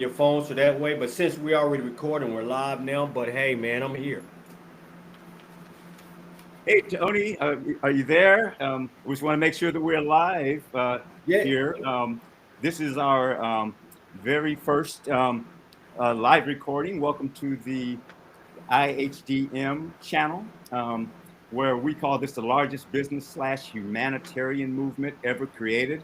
your phone so that way. But since we already recording, we're live now. But hey, man, I'm here. Hey, Tony, are you there? We just want to make sure that we're live Yeah. here. This is our very first live recording. Welcome to the IHDM channel, where we call this the largest business slash humanitarian movement ever created.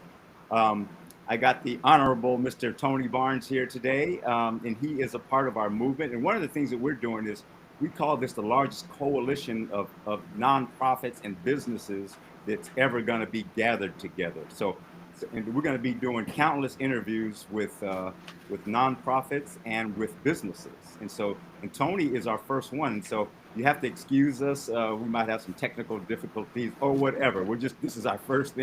Um, I got the Honorable Mr. Tony Barnes here today, and he is a part of our movement. And one of the things that we're doing is we call this the largest coalition of nonprofits and businesses that's ever going to be gathered together. And we're going to be doing countless interviews with nonprofits and with businesses. And Tony is our first one. And so you have to excuse us. We might have some technical difficulties or whatever. This is our first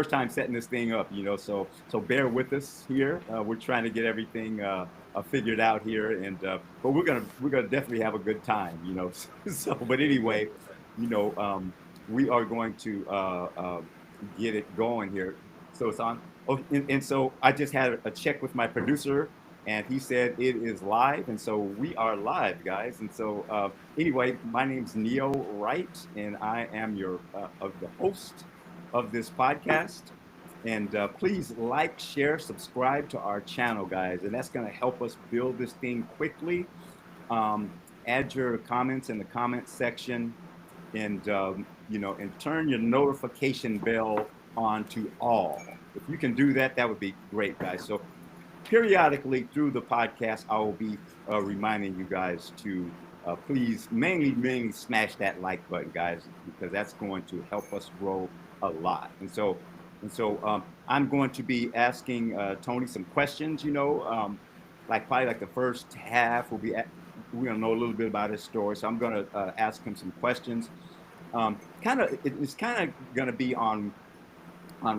time setting this thing up, so bear with us here. We're trying to get everything figured out here, but we're gonna definitely have a good time, but anyway, you know, um, we are going to get it going here. So it's on. Oh, and so I just had a check with my producer, and he said it is live, and so we are live, guys. And so anyway, my name's Neo Wright, and I am the host of this podcast. And please like, share, subscribe to our channel, guys, and that's going to help us build this thing quickly. Um, Add your comments in the comment section, and and turn your notification bell on to all. If you can do that, that would be great, guys. So periodically through the podcast, I will be reminding you guys to please mainly smash that like button, guys, because that's going to help us grow a lot. And so I'm going to be asking Tony some questions. Like probably like the first half we're gonna know a little bit about his story. So I'm gonna ask him some questions. It's kind of gonna be on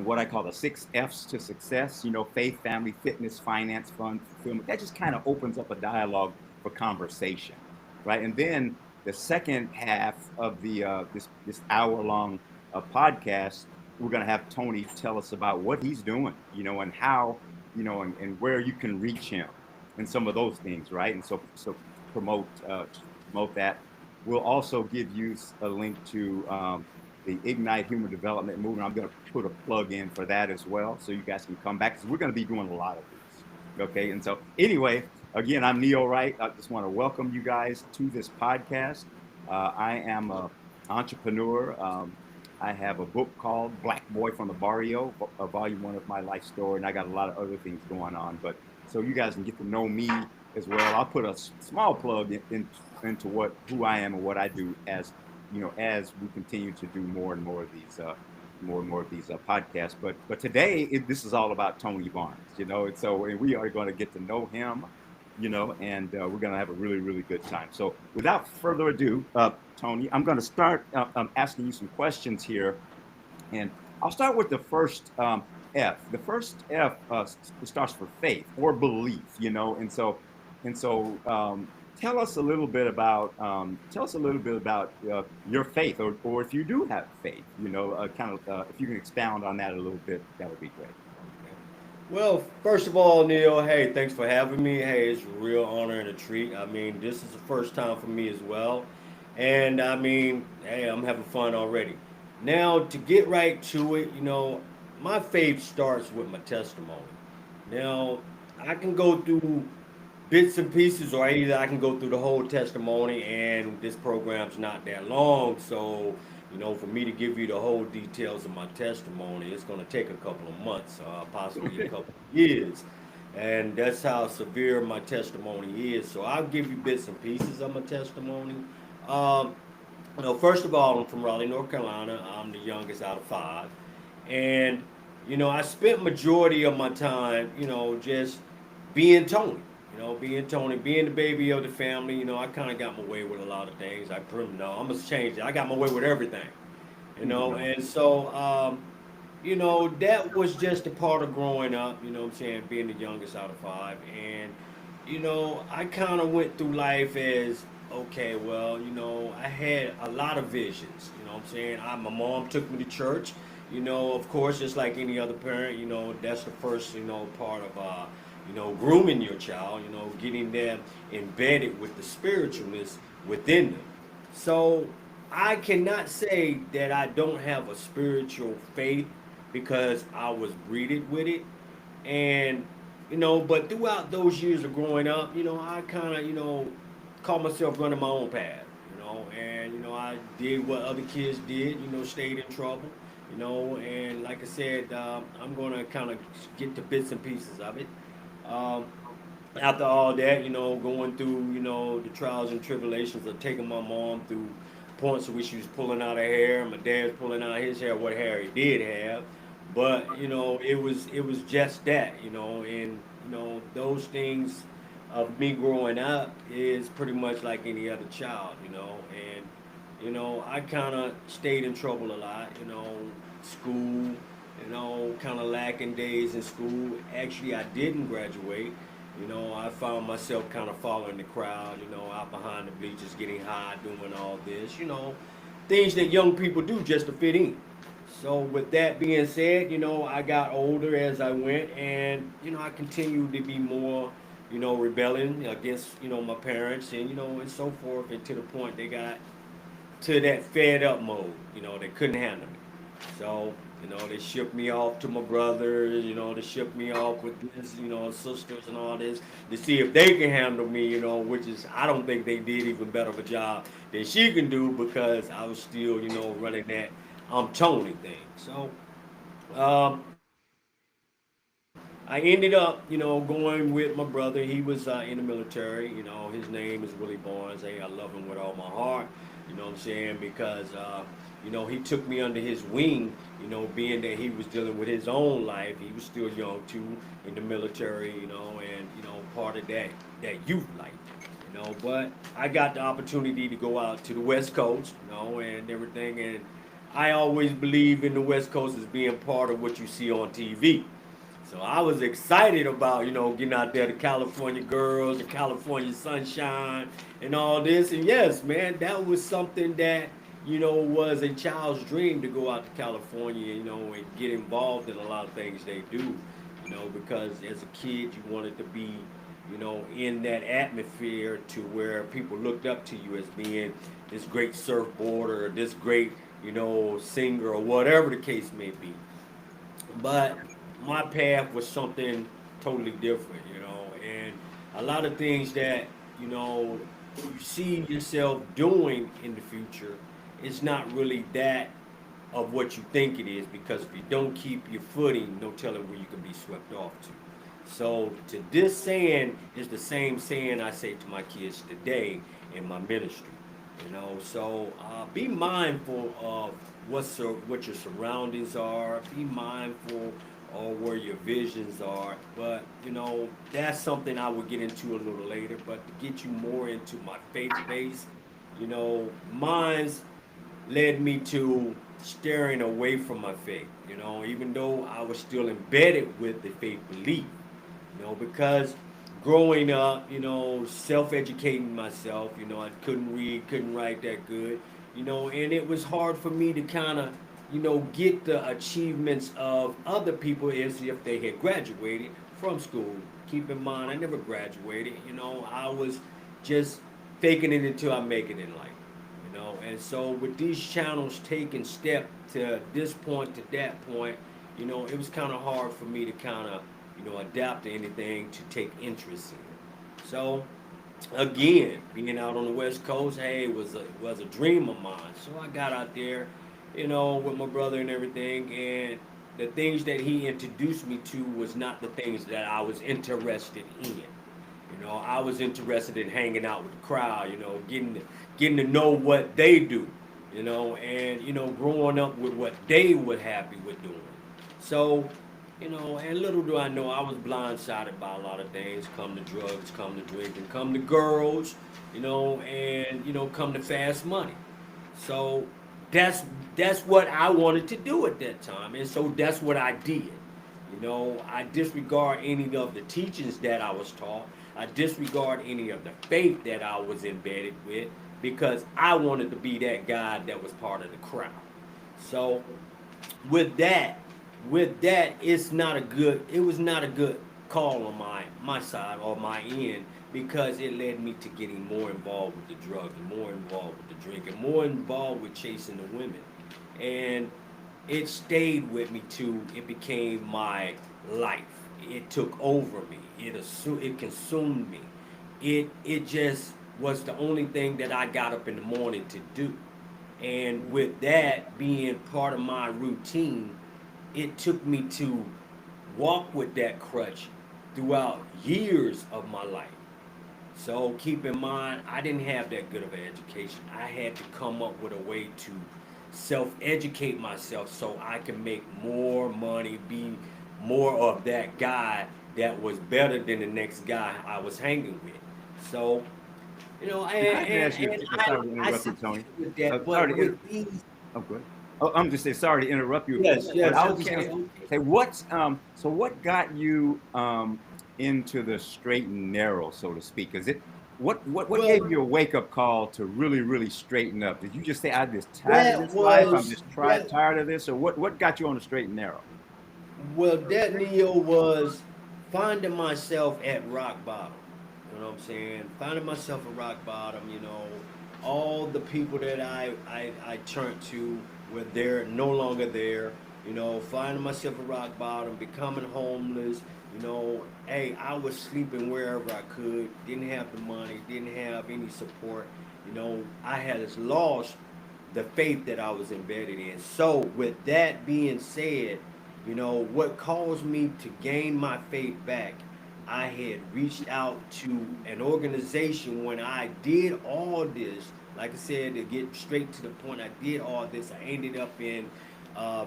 what I call the 6 F's to success, faith, family, fitness, finance, fun, fulfillment. That just kind of opens up a dialogue for conversation, right? And then the second half of this hour long podcast, we're going to have Tony tell us about what he's doing, and how, and where you can reach him and some of those things, right? And so promote that. We'll also give you a link to the Ignite Human Development Movement. I'm going to put a plug in for that as well, so you guys can come back, because we're going to be doing a lot of these. Okay, and so anyway, again, I'm Neo Wright. I just want to welcome you guys to this podcast. I am an entrepreneur. I have a book called Black Boy from the Barrio, a volume one of my life story, and I got a lot of other things going on. But so you guys can get to know me as well. I'll put a small plug into who I am and what I do as we continue to do more and more of these podcasts. But today this is all about Tony Barnes, and we are going to get to know him, and we're going to have a really, really good time. So without further ado, Tony, I'm going to start asking you some questions here, and I'll start with the first F. The first F starts for faith or belief, and so tell us a little bit about your faith, or if you do have faith, if you can expound on that a little bit, that would be great. Well, first of all, Neil, hey, thanks for having me. Hey, it's a real honor and a treat. I mean, this is the first time for me as well. And I mean, hey, I'm having fun already. Now, to get right to it, my faith starts with my testimony. Now, I can go through bits and pieces, or either I can go through the whole testimony, and this program's not that long. So, for me to give you the whole details of my testimony, it's going to take a couple of months, possibly a couple of years. And that's how severe my testimony is. So I'll give you bits and pieces of my testimony. Um, first of all, I'm from Raleigh, North Carolina. I'm the youngest out of five. And, I spent majority of my time, just being Tony. Being Tony, being the baby of the family, I kind of got my way with a lot of things. I'm gonna change it. I got my way with everything, and so, that was just a part of growing up. What I'm saying, being the youngest out of five, and I kind of went through life as okay. Well, I had a lot of visions. What I'm saying, my mom took me to church. Of course, just like any other parent, that's the first, part of grooming your child, getting them embedded with the spiritualness within them. So I cannot say that I don't have a spiritual faith because I was breeded with it. And, but throughout those years of growing up, I kind of, caught myself running my own path, and, I did what other kids did, stayed in trouble, and like I said, I'm going to kind of get to bits and pieces of it. Um, After all that, going through, the trials and tribulations of taking my mom through points where she was pulling out her hair, my dad's pulling out his hair, what hair he did have. But, it was just that, and those things of me growing up is pretty much like any other child, and I kind of stayed in trouble a lot, school, kind of lacking days in school. Actually, I didn't graduate. I found myself kind of following the crowd, out behind the bleachers, getting high, doing all this, things that young people do just to fit in. So with that being said, I got older as I went, and I continued to be more, rebelling against, my parents, and and so forth, and to the point they got to that fed up mode. They couldn't handle me. So, they shipped me off to my brothers, they shipped me off with this, sisters and all this to see if they can handle me, which is, I don't think they did even better of a job than she can do because I was still, running that Tony thing. So, I ended up, going with my brother. He was in the military. His name is Willie Barnes. Hey, I love him with all my heart. You know what I'm saying? Because, he took me under his wing, being that he was dealing with his own life. He was still young too in the military, and, part of that youth life. But I got the opportunity to go out to the West Coast, and everything. And I always believe in the West Coast as being part of what you see on TV. So I was excited about, getting out there, the California girls, the California sunshine, and all this. And yes, man, that was something that, was a child's dream to go out to California, and get involved in a lot of things they do, because as a kid, you wanted to be, in that atmosphere to where people looked up to you as being this great surfboarder or this great, singer or whatever the case may be. But my path was something totally different, and a lot of things that, you see yourself doing in the future, it's not really that of what you think it is because if you don't keep your footing, no telling where you can be swept off to. So to this saying is the same saying I say to my kids today in my ministry. So be mindful of what your surroundings are. Be mindful of where your visions are. But that's something I will get into a little later. But to get you more into my faith base, mine's led me to staring away from my faith. Even though I was still embedded with the faith belief, because growing up, self-educating myself, I couldn't read, couldn't write that good, and it was hard for me to kind of, get the achievements of other people as if they had graduated from school. Keep in mind, I never graduated, I was just faking it until I make it in life, and so with these channels taking step to this point to that point, it was kind of hard for me to kind of adapt to anything to take interest in. So again, being out on the West Coast, hey, was a dream of mine. So I got out there, with my brother and everything, and the things that he introduced me to was not the things that I was interested in. I was interested in hanging out with the crowd, getting to know what they do, and growing up with what they were happy with doing. So and little do I know, I was blindsided by a lot of things. Come to drugs, come to drinking, come to girls, and come to fast money. So that's what I wanted to do at that time, and so that's what I did. I disregard any of the teachings that I was taught. I disregard any of the faith that I was embedded with because I wanted to be that guy that was part of the crowd. So with that, it was not a good call on my side or my end, because it led me to getting more involved with the drugs, and more involved with the drink, and more involved with chasing the women. And it stayed with me too. It became my life. It took over me. It consumed me. It just was the only thing that I got up in the morning to do. And with that being part of my routine, it took me to walk with that crutch throughout years of my life. So keep in mind, I didn't have that good of an education. I had to come up with a way to self-educate myself so I can make more money, be more of that guy that was better than the next guy I was hanging with. So, If I can ask you, and sorry to I interrupt you, Tony. succeeded with that, Sorry but to with these, Oh, good. Oh, I'm just saying, sorry to interrupt you, yes, but yes, I was just okay, going to okay. say, what got you into the straight and narrow, so to speak? Is it what gave Well, you a wake up call to really straighten up? Did you just say, I'm just tired of that this life, I'm was just that. tired of this, or what got you on the straight and narrow? Well, that Neo was finding myself at rock bottom. You know what I'm saying? Finding myself at rock bottom. All the people that I turned to were there, no longer there. Finding myself at rock bottom, becoming homeless. Hey, I was sleeping wherever I could. Didn't have the money. Didn't have any support. I had lost the faith that I was embedded in. So, with that being said, what caused me to gain my faith back, I had reached out to an organization when I did all this. Like I said, to get straight to the point, I did all this. I ended up in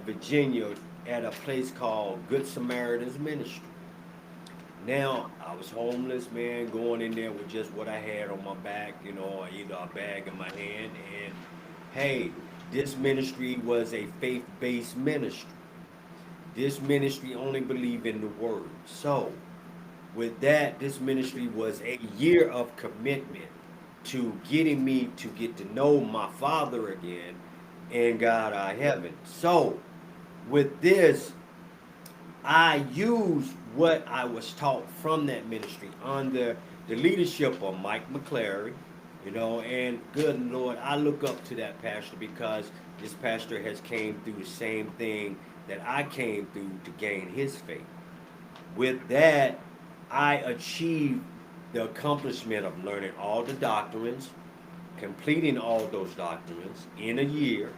Virginia at a place called Good Samaritan's Ministry. Now, I was homeless, man, going in there with just what I had on my back, either a bag in my hand. And hey, this ministry was a faith based ministry. This ministry only believed in the word. So, with that, this ministry was a year of commitment to getting me to get to know my Father again and God our heaven. So, with this, I used what I was taught from that ministry under the leadership of Mike McClary, and good Lord, I look up to that pastor because this pastor has came through the same thing that I came through to gain his faith. With that, I achieved the accomplishment of learning all the doctrines, completing all those documents in a year,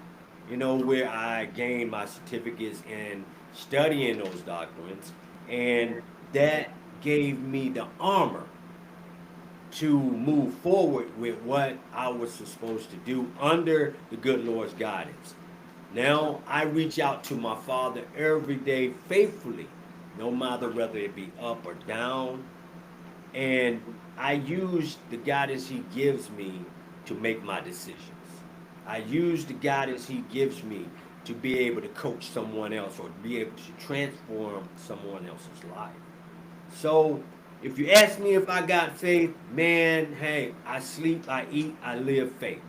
where I gained my certificates in studying those documents, and that gave me the armor to move forward with what I was supposed to do under the good Lord's guidance. Now I reach out to my Father every day faithfully, no matter whether it be up or down, and I use the guidance he gives me to make my decisions. I use the guidance he gives me to be able to coach someone else or to be able to transform someone else's life. So if you ask me if I got faith, man, hey, I sleep, I eat, I live faith.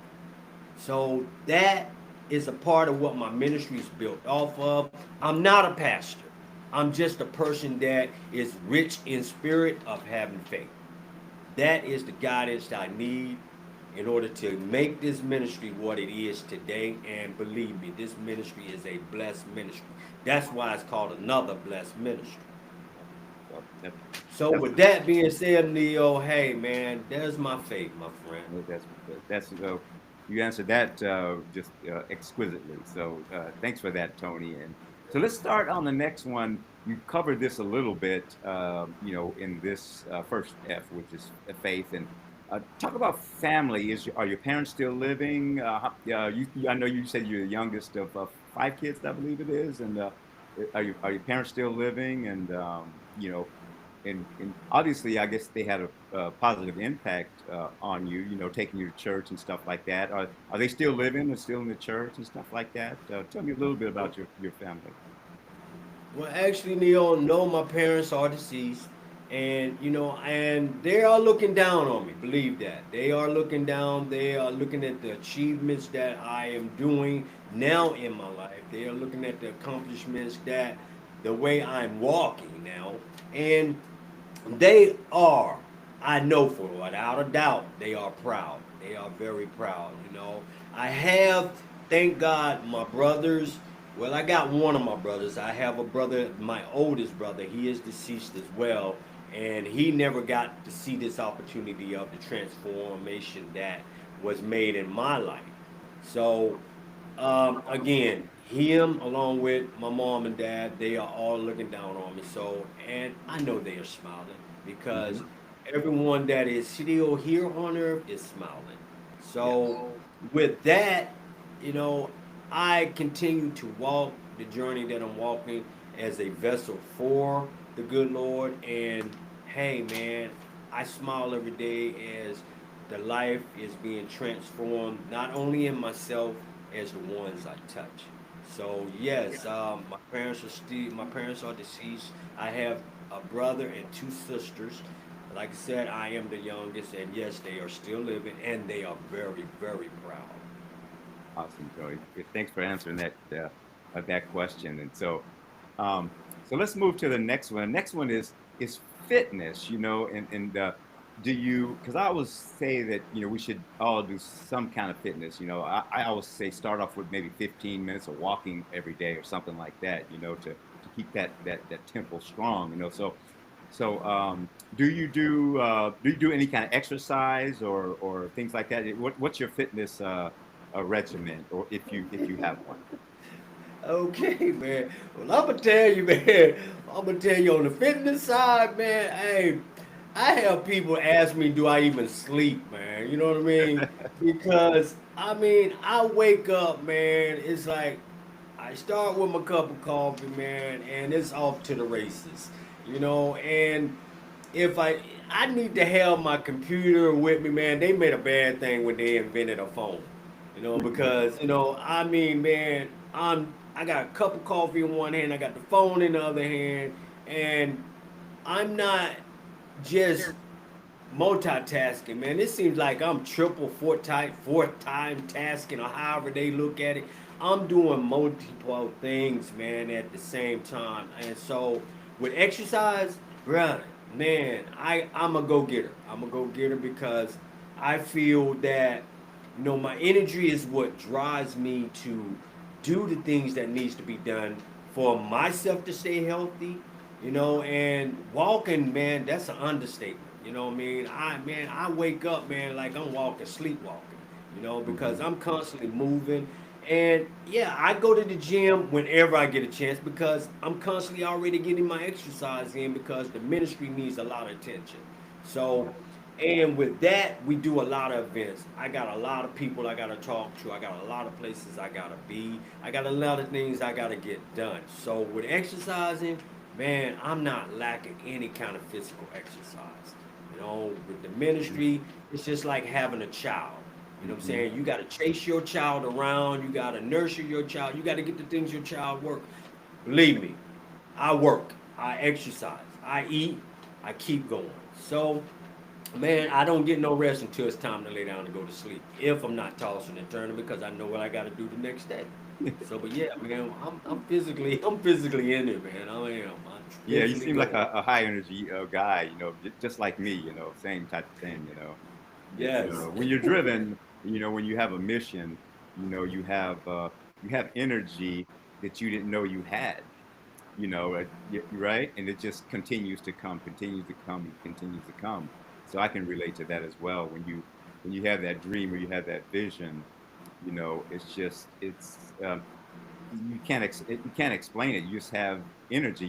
So that is a part of what my ministry is built off of. I'm not a pastor. I'm just a person that is rich in spirit of having faith. That is the guidance I need in order to make this ministry what it is today. And believe me, this ministry is a blessed ministry. That's why it's called another blessed ministry. So that, So that's with that being said, Neo, hey man, there's my faith, my friend. that's you answered that just exquisitely. So thanks for that, Tony. And so let's start on the next one. You covered this a little bit, in this first F, which is faith. And talk about family. Are your parents still living? I know you said you're the youngest of five kids, I believe it is. And are your parents still living? And and obviously, I guess they had a positive impact on you, taking you to church and stuff like that. Are they still living and still in the church and stuff like that? Tell me a little bit about your family. Well, actually, Neo, no, my parents are deceased, and and they are looking down on me. Believe that they are looking down. They are looking at the achievements that I am doing now in my life. They are looking at the accomplishments that the way I'm walking now, and They are, I know for without a doubt, they are proud. They are very proud. I have, thank God, my brothers. Well, I got one of my brothers. I have a brother, my oldest brother. He is deceased as well, and he never got to see this opportunity of the transformation that was made in my life. So again, him along with my mom and dad, they are all looking down on me. So, and I know they are smiling because Hmm. everyone that is still here on earth is smiling. So, Yes. with that, you know, I continue to walk the journey that I'm walking as a vessel for the good Lord. And hey, man, I smile every day as the life is being transformed, not only in myself, as the ones I touch. So yes, my parents are deceased. I have a brother and two sisters. Like I said, I am the youngest, and yes, they are still living, and they are very, very proud. Awesome, Joey. Yeah, thanks for answering that question. And um, so let's move to the next one. The next one is fitness. And do you? Because I always say that we should all do some kind of fitness. I always say start off with maybe 15 minutes of walking every day or something like that. To keep that tempo strong. Do you do any kind of exercise or things like that? What's your fitness regimen, or if you have one? Okay, man. Well, I'm gonna tell you, man. I'm gonna tell you on the fitness side, man. Hey, I have people ask me, do I even sleep, man? You know what I mean? Because I mean, I wake up, man. It's like I start with my cup of coffee, man, and it's off to the races. And if I need to have my computer with me, man. They made a bad thing when they invented a phone. Because I mean, man, I got a cup of coffee in one hand, I got the phone in the other hand, and I'm not just multitasking, man. It seems like I'm triple, fourth time tasking, or however they look at it. I'm doing multiple things, man, at the same time. And so with exercise, brother, man, I'm a go getter. I'm a go getter because I feel that my energy is what drives me to do the things that needs to be done for myself to stay healthy. And walking, man, that's an understatement. You know what I mean? I wake up, man, like I'm walking, sleepwalking. Because Hmm. I'm constantly moving. And yeah, I go to the gym whenever I get a chance because I'm constantly already getting my exercise in because the ministry needs a lot of attention. So, Yeah. and with that, we do a lot of events. I got a lot of people I got to talk to. I got a lot of places I got to be. I got a lot of things I got to get done. So, with exercising, man, I'm not lacking any kind of physical exercise. With the ministry, it's just like having a child. You know what I'm Hmm. saying? You got to chase your child around. You got to nurture your child. You got to get the things your child work. Believe me, I work. I exercise. I eat. I keep going. So, man, I don't get no rest until it's time to lay down and go to sleep. If I'm not tossing and turning because I know what I got to do the next day. So, but yeah, man, I'm physically in it, man. I am. I'm Yeah, you physically seem like going. a high energy guy, just like me, same type of thing, It's Yes. when you're driven, when you have a mission, you have energy that you didn't know you had, right? And it just continues to come, and continues to come. So I can relate to that as well. When you have that dream or you have that vision, it's you can't explain it. You just have energy.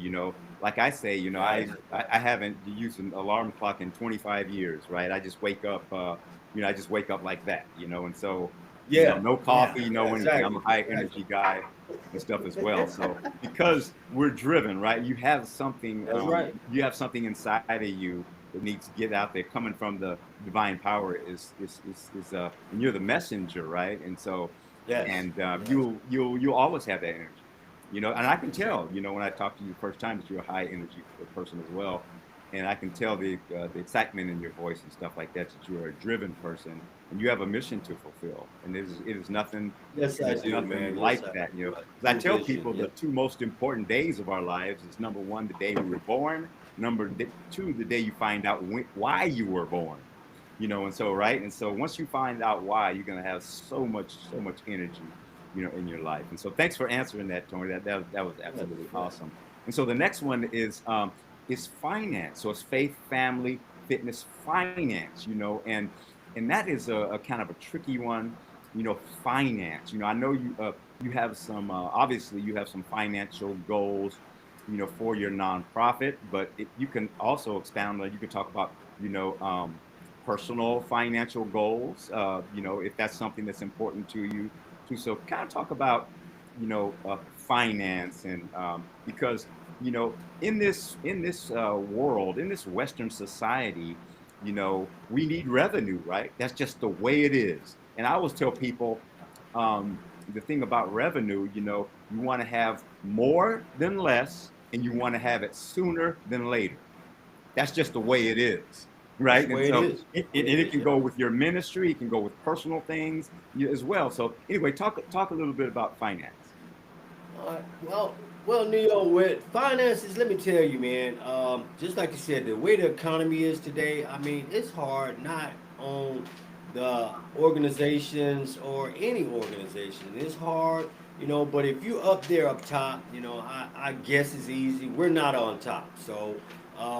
Like I say, Yes. I haven't used an alarm clock in 25 years, right? I just wake up like that, and so Yeah. no Yeah. coffee, Yeah. no anything. I'm Exactly. a high Exactly. energy guy and stuff as well. So because we're driven, right? That's right. You have something inside of you that needs to get out there, coming from the divine power and you're the messenger, right? And so Yes. and Yes. you'll always have that energy, and I can tell, when I talk to you the first time, that you're a high energy person as well, and I can tell the excitement in your voice and stuff like that, that you're a driven person and you have a mission to fulfill, and it is nothing. Yes, It I is do, nothing man. Yes, like I that, do. because I True tell vision. people Yeah. the two most important days of our lives is, number one, the day we were born, two, the day you find out why you were born. And so right, and so once you find out why, you're going to have so much energy, in your life. And so thanks for answering that, Tony. That was Yeah, absolutely yeah. awesome. And so the next one is finance. So it's faith, family, fitness, finance. And that is a kind of a tricky one. Finance. I know you have some obviously you have some financial goals, for your nonprofit, but you can also expound on. You can talk about personal financial goals. If that's something that's important to you too. So kind of talk about finance, and because in this world, in this Western society, we need revenue, right? That's just the way it is. And I always tell people, the thing about revenue, you want to have more than less, and you want to have it sooner than later. That's just the way it is, That's right? the And way it so is. and It it is. can Yeah. go with your ministry, it can go with personal things as well. So anyway, talk a little bit about finance. Uh, well, well, Neo, with finances, let me tell you, man. Just like you said, the way the economy is today, I mean, it's hard not on the organizations or any organization. It's hard, But if you up there up top, I guess it's easy. We're not on top, so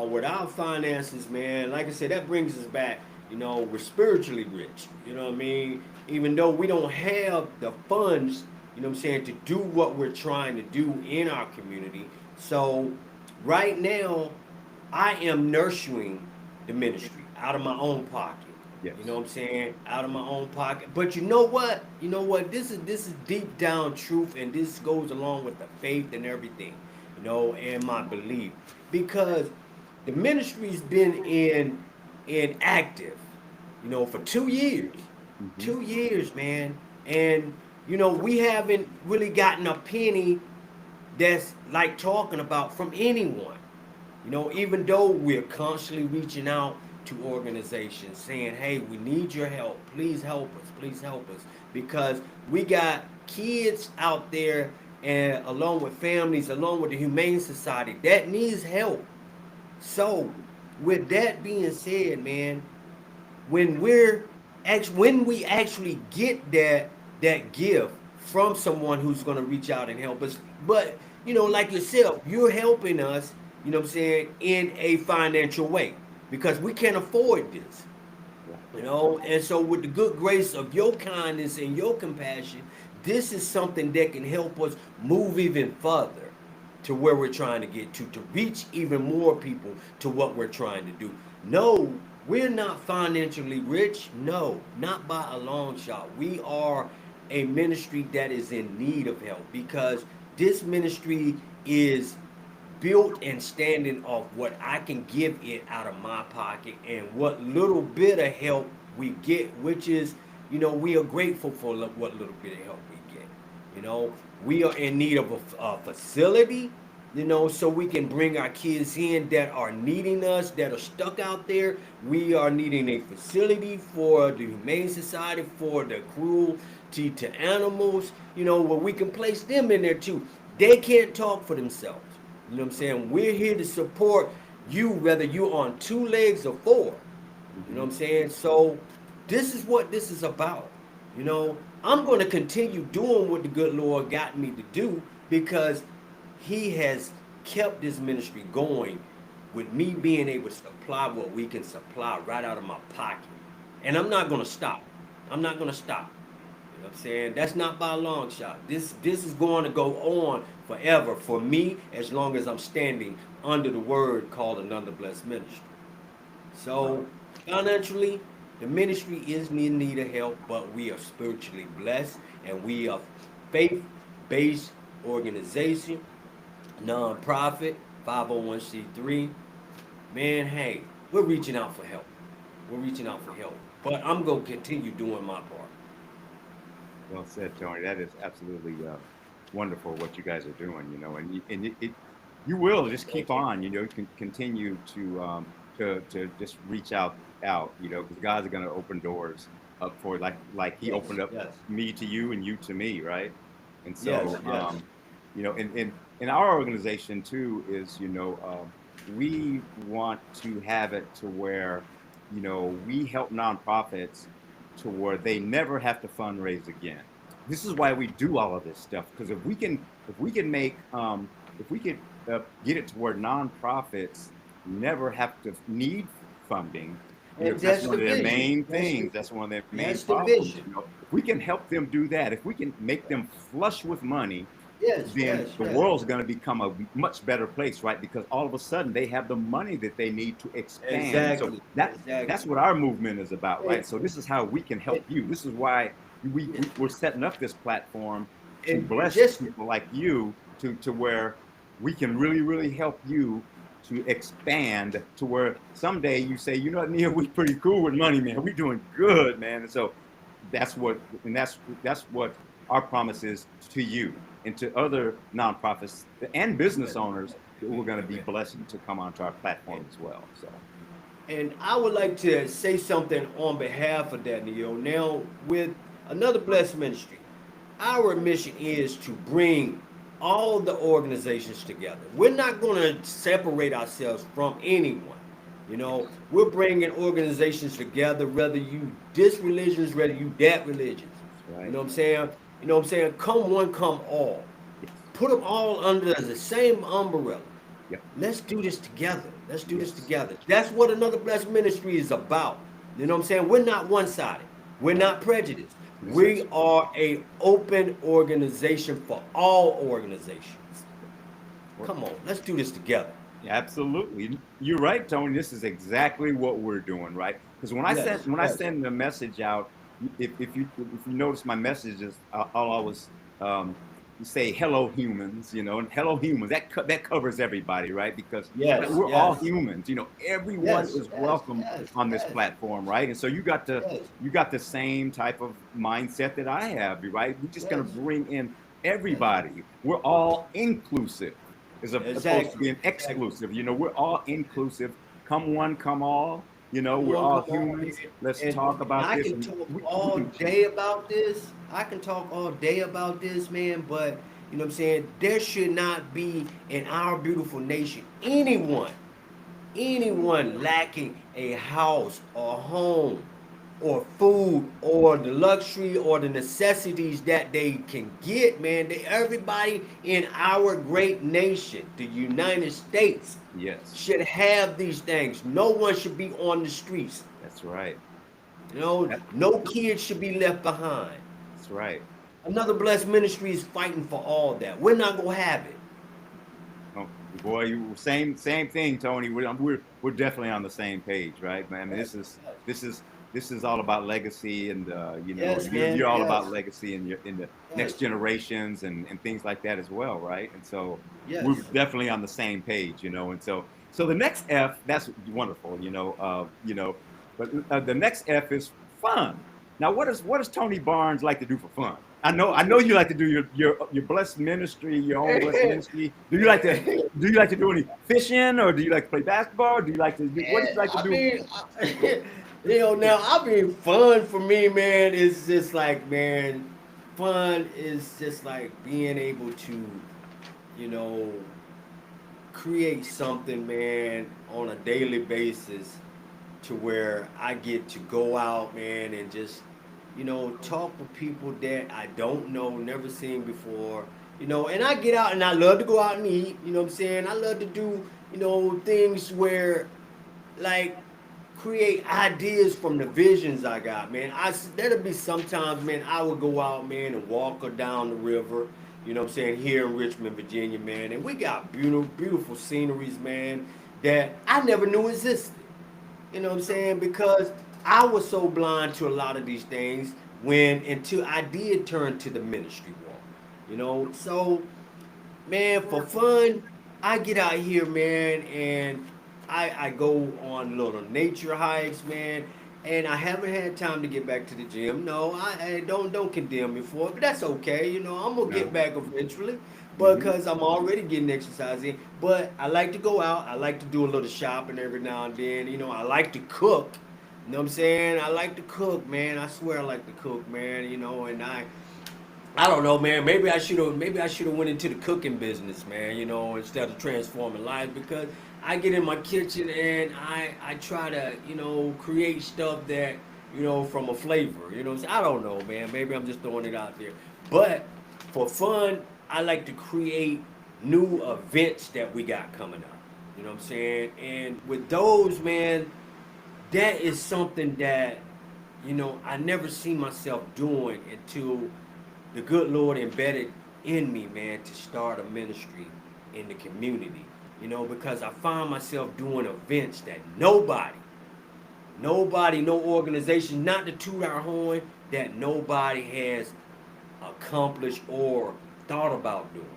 without finances, man, like I said, that brings us back. We're spiritually rich. You know what I mean? Even though we don't have the funds, to do what we're trying to do in our community. So right now, I am nurturing the ministry out of my own pocket. You know Yes. what I'm saying? Out of my own pocket. But you know what? You know what? This is deep down truth, and this goes along with the faith and everything, and my belief. Because the ministry's been in active, for 2 years. Hmm. 2 years, man. And we haven't really gotten a penny that's like talking about from anyone. Even though we're constantly reaching out to organizations saying, hey, we need your help. Please help us. Please help us. Because we got kids out there, and along with families, along with the Humane Society, that needs help. So, with that being said, man, when we actually get that gift from someone who's going to reach out and help us, but like yourself, you're helping us, what I'm saying, in a financial way, because we can't afford this. Yeah. And so with the good grace of your kindness and your compassion, this is something that can help us move even further to where we're trying to get to reach even more people to what we're trying to do. No, we're not financially rich. No, not by a long shot. We are a ministry that is in need of help, because this ministry is built and standing off what I can give it out of my pocket and what little bit of help we get, which is, we are grateful for what little bit of help we get. We are in need of a facility, so we can bring our kids in that are needing us, that are stuck out there. We are needing a facility for the Humane Society, for the cruelty to animals, where we can place them in there too. They can't talk for themselves. You know what I'm saying? We're here to support you, whether you're on two legs or four. You know Hmm. what I'm saying? So this is what this is about. I'm going to continue doing what the good Lord got me to do, because He has kept this ministry going with me being able to supply what we can supply right out of my pocket. And I'm not going to stop. I'm not going to stop. You know what I'm saying? That's not by a long shot. This is going to go on forever for me, as long as I'm standing under the word called another blessed ministry. Wow. So financially, the ministry is in need of help, but we are spiritually blessed, and we are faith-based organization, non-profit, 501c3. Man, hey, we're reaching out for help. We're reaching out for help. But I'm gonna continue doing my part. Well said, Tony. That is absolutely wonderful what you guys are doing. You will just keep Thank you. on. You can continue to just reach out. Because God's going to open doors up for, like He Yes, opened up yes, me to you and you to me, right? And yes, so yes. and our organization too is we want to have it to where, we help nonprofits to where they never have to fundraise again. This is why we do all of this stuff, because if we can make if we could get it to where nonprofits never have to need funding, And that's that's one the of their vision. main things. That's one of their main That's the problems. vision. If we can help them do that, if we can make them flush with money, Yes, then yes, the yes. world's going to become a much better place, right? Because all of a sudden they have the money that they need to expand. And so Exactly. that's Exactly. what our movement is about, right? And, So this is how we can help and, you. This is why yeah, we're setting up this platform to and bless just people like you to where we can really, really help you to expand to where someday you say, you know what, Neil, we pretty cool with money, man. We doing good, man. And so that's what our promise is to you and to other nonprofits and business owners that we're going to be blessed to come onto our platform as well. So and I would like to say something on behalf of that, Neo. Now, with another blessed ministry, our mission is to bring all the organizations together. We're not going to separate ourselves from anyone. We're bringing organizations together, whether you this religions, whether you that religions. that's You right. know what I'm saying? Come one, come all. Yes. Put them all under the same umbrella. Yep. Let's do this together. Let's do this Yes. together. That's what another blessed ministry is about. You know what I'm saying? We're not one-sided. We're Right. not prejudiced. Yes, sir. We are a open organization for all organizations. Come on, let's do this together. Absolutely, you're right, Tony. This is exactly what we're doing, right? Because when I Yes, send when I yes, send the message out, if you notice my messages, I'll always say hello humans, and hello humans. That covers everybody, right? Because yes, we're all yes, humans. Everyone yes, is yes, welcome yes, on this yes, platform, right? And so yes, you got the same type of mindset that I have, right? We're just gonna yes, bring in yes. everybody. We're all inclusive as opposed to Exactly, being exactly. exclusive. We're all inclusive. Come one, come all. Come We're on, all come on, humans. Let's and talk and about I this. can And talk we all can. day about this. I can talk all day about this, man. But you know what I'm saying? There should not be in our beautiful nation anyone lacking a house or home or food or the luxury or the necessities that they can get, man. Everybody in our great nation, the United States, Yes, should have these things. No one should be on the streets. that's right. That, No kids should be left behind. that's right. Another blessed ministry is fighting for all that. We're not gonna have it. Oh, boy, same thing, Tony. We're definitely on the same page, right, man? I mean, Yes, this is this is all about legacy, and yes, you're man. all about Yes, legacy and in the next yes, generations and things like that as well, right? And so we're yes. definitely on the same page, and so the next F, that's wonderful, but the next F is fun. Now, what does Tony Barnes like to do for fun? I know you like to do your blessed ministry, your own blessed ministry. Do you like to do any fishing, or do you like to play basketball? Do you like to what do you like to I do? mean, now I mean, fun for me, man, is just like, man, fun is just like being able to, you know, create something, man, on a daily basis to where I get to go out, man, and just, talk with people that I don't know, never seen before, and I get out and I love to go out and eat, you know what I'm saying? I love to do, things where, like, create ideas from the visions I got, man. There'll be sometimes, man, I would go out, man, and walk her down the river. You know what I'm saying? Here in Richmond, Virginia, man, and we got beautiful sceneries, man, that I never knew existed. You know what I'm saying? Because I was so blind to a lot of these things when until I did turn to the ministry walk. So man, for fun, I get out here, man, and I go on little nature hikes, man. And I haven't had time to get back to the gym. No, I don't condemn me for it, but that's okay. I'm gonna get No. back eventually, Hmm. because I'm already getting exercise in. But I like to go out. I like to do a little shopping every now and then. I like to cook. You know what I'm saying? I like to cook, man. I swear I like to cook, man. And I don't know, man. Maybe I should have went into the cooking business, man. Instead of transforming lives, because I get in my kitchen and I try to, create stuff that, from a flavor. I don't know, man. Maybe I'm just throwing it out there. But for fun, I like to create new events that we got coming up. You know what I'm saying? And with those, man, that is something that, I never see myself doing until the good Lord embedded in me, man, to start a ministry in the community. Because I find myself doing events that nobody, no organization, not to toot our horn, that nobody has accomplished or thought about doing.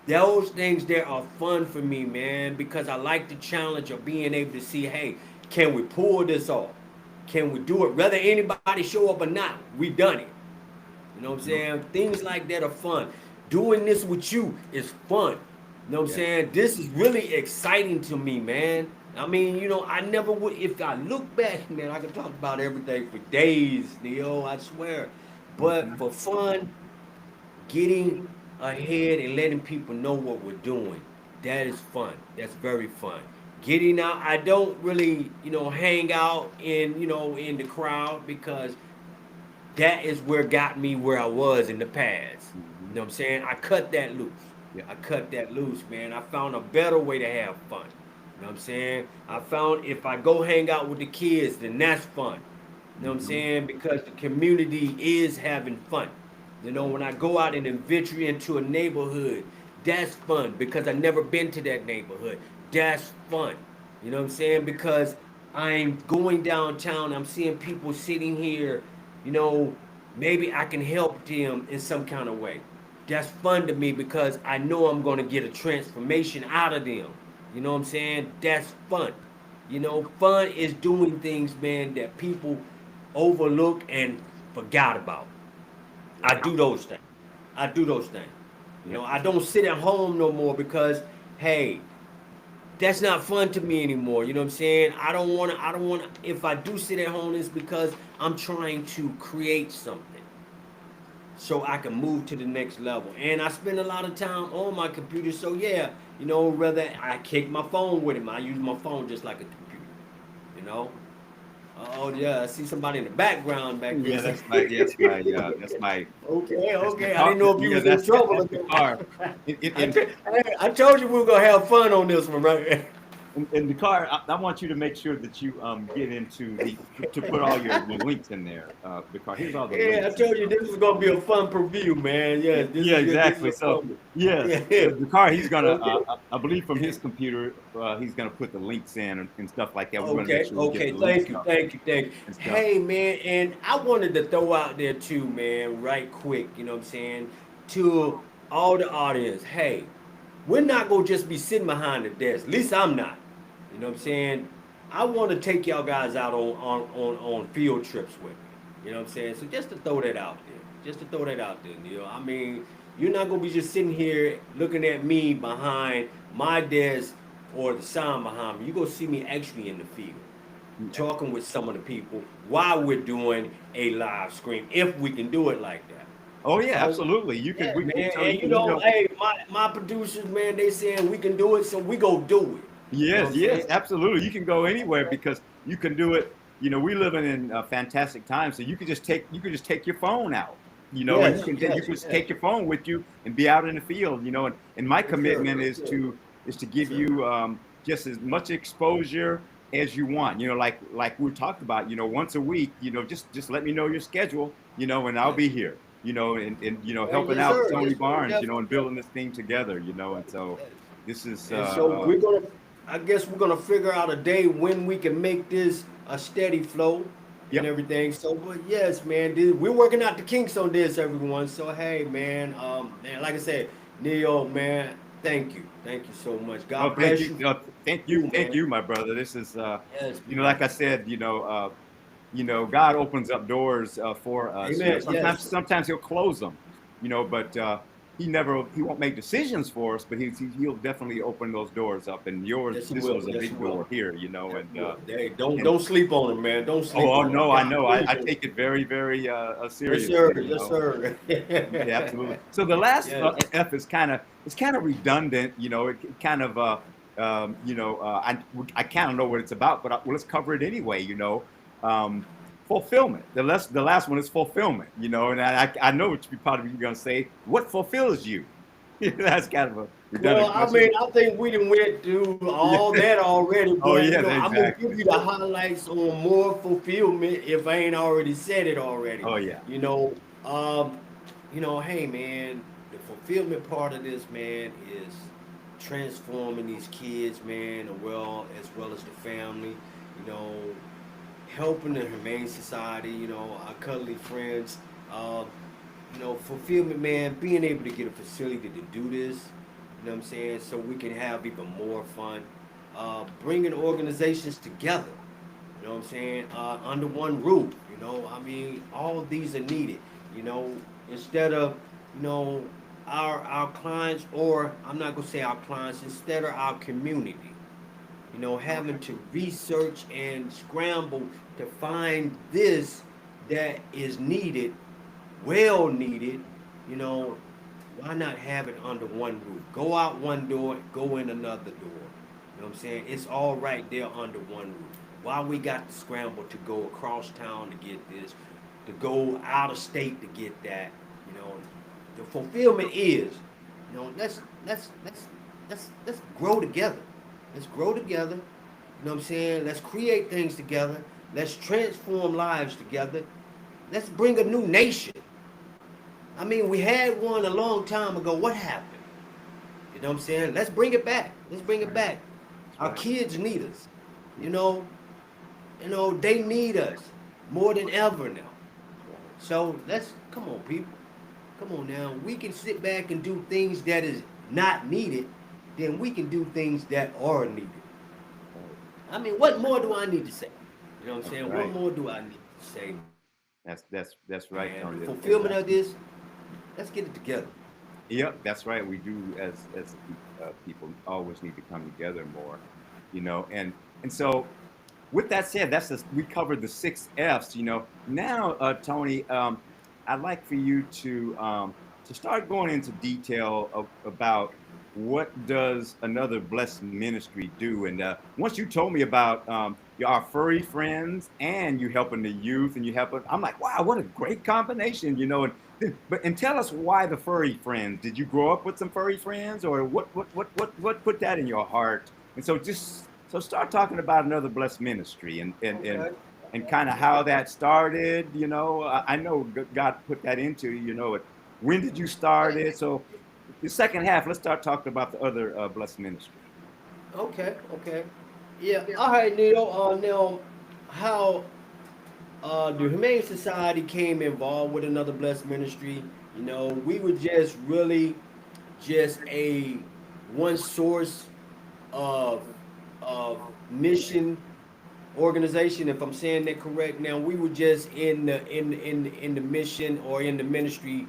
Those things there are fun for me, man, because I like the challenge of being able to see, hey, can we pull this off? Can we do it? Whether anybody show up or not, we done it. You know what I'm saying? Things like that are fun. Doing this with you is fun. You know what I'm saying? This is really exciting to me, man. I mean, I never would, if I look back, man, I could talk about everything for days, Neo, I swear. But for fun, getting ahead and letting people know what we're doing, that is fun. That's very fun. Getting out, I don't really, hang out in the crowd because that is where got me where I was in the past. You know what I'm saying? I cut that loose. Yeah. I cut that loose, man. I found a better way to have fun. You know what I'm saying? I found if I go hang out with the kids, then that's fun. You know what I'm saying? Because the community is having fun. When I go out and venture into a neighborhood, that's fun because I never been to that neighborhood. That's fun. You know what I'm saying? Because I'm going downtown, I'm seeing people sitting here, you know, maybe I can help them in some kind of way. That's fun to me because I know I'm going to get a transformation out of them. You know what I'm saying? That's fun. Fun is doing things, man, that people overlook and forgot about. I do those things. I do those things. Yeah. I don't sit at home no more because, hey, that's not fun to me anymore. You know what I'm saying? I don't wanna if I do sit at home it's because I'm trying to create something so I can move to the next level. And I spend a lot of time on my computer, so yeah, whether I kick my phone with him, I use my phone just like a computer, you know? Oh yeah, I see somebody in the background back there. Yeah, Okay, that's the okay. I car. didn't know if you Yeah, was in trouble. that's the car. I told you we were gonna have fun on this one, right? In the car, I want you to make sure that you get into to put all your links in there. The car. Here's all the Yeah, I links. told you this was gonna be a fun preview, man. Yeah, Yeah, this is exactly. a So fun. yes, Yeah. the car. He's gonna. Okay. I believe from his computer, he's gonna put the links in and stuff like that. We want to make Okay, sure we get okay. the links Thank you, up thank you, thank you. and stuff. Hey, man, and I wanted to throw out there too, man, right quick. You know what I'm saying? To all the audience, hey, we're not gonna just be sitting behind the desk. At least I'm not. You know what I'm saying? I want to take y'all guys out on field trips with me. You know what I'm saying? So just to throw that out there. Just to throw that out there, Neil. I mean, you're not gonna be just sitting here looking at me behind my desk or the sound behind me. You're gonna see me actually in the field. Talking with some of the people while we're doing a live stream, if we can do it like that. Oh yeah, So absolutely. You can. yeah, We man, so and hey, my producers, man, they saying we can do it, so we go do it. You know what Yes, I'm yes, saying? absolutely. You can go anywhere because you can do it. We living in fantastic times, so you can just take your phone out. And you Yes, can yes, just yes, take your phone with you and be out in the field. And my yes, sir, commitment yes, is sir, to yes, give sir. you just as much exposure as you want. Like we talked about. Once a week. Just let me know your schedule. And I'll Yes, be here. And helping yes, out sir, Tony yes, sir, Barnes. definitely, And building this thing together. And so definitely. this is And so I guess we're gonna figure out a day when we can make this a steady flow and yep. everything. So, but yes, man, we're working out the kinks on this, everyone. So, hey, man, man, like I said, Neo, man, thank you so much. No, God thank bless you. you, No, you, thank man. you, my brother. This is, Yes, like man. I said, God opens up doors for us. Amen. Sometimes, Yes, sometimes He'll close them. But He won't make decisions for us, but He'll definitely open those doors up. And yes, he this will. was a Yes, he big will. door here. Yes, And he will. Hey, don't and don't sleep on him, man. Don't sleep oh on him. no, I God know. I breathed on him. take it very, very Yes, sir. seriously. Yes, sir. Yeah, absolutely. So the last Yes. F is kind of redundant. It kind of I kind of know what it's about, but let's cover it anyway. Fulfillment. The last one is fulfillment. And I know what you're probably going to say. What fulfills you? That's kind of a Well, redundant I question. mean, I think we done went through Yeah. all that already, Oh but yeah, I'm gonna exactly. give you the highlights on more fulfillment if I ain't already said it already. Oh yeah. You know, um, hey man, the fulfillment part of this man is transforming these kids, man, as well as the family. You know, helping the Humane Society. Our cuddly friends. Uh, fulfillment, man, being able to get a facility to do this, you know what I'm saying, so we can have even more fun. Bringing organizations together, you know what I'm saying, under one roof, I mean, all of these are needed, you know, instead of, you know, our clients, or I'm not going to say our clients, instead of our community, Okay. having to research and scramble to find this that is needed, well needed, you know, why not have it under one roof? Go out one door, go in another door. You know what I'm saying? It's all right there under one roof. Why we got to scramble to go across town to get this, to go out of state to get that, you know. The fulfillment is, let's grow together. Let's grow together. You know what I'm saying? Let's create things together. Let's transform lives together. Let's bring a new nation. I mean, we had one a long time ago. What happened? You know what I'm saying? Let's bring it back. Let's bring it Right. back. That's Our right. kids need us. You Yes. know, they need us more than ever now. So let's come on, people. Come on now. We can sit back and do things that is not needed, then we can do things that are needed. Right. I mean, what more do I need to say? You know what I'm That's saying? What right. more do I need to say, man? The That's right, fulfillment of Tony. this, Exactly. let's get it together. Yep, that's right. We do as people always need to come together more, and so with that said, we covered the six F's. Now, Tony, I'd like for you to start going into detail about what does another blessed ministry do. And once you told me about our furry friends and you helping the youth and you helping, I'm like, wow, what a great combination. And tell us why the furry friends. Did you grow up with some furry friends, or what put that in your heart? And so start talking about another blessed ministry Okay. and kind of how that started. I know God put that into when did you start it? So the second half, let's start talking about the other blessed ministry. Okay, okay. Yeah, all right, Neil. Now, how the Humane Society came involved with another blessed ministry. We were just really just a one source of of mission organization. If I'm saying that correct, now we were just in the mission or in the ministry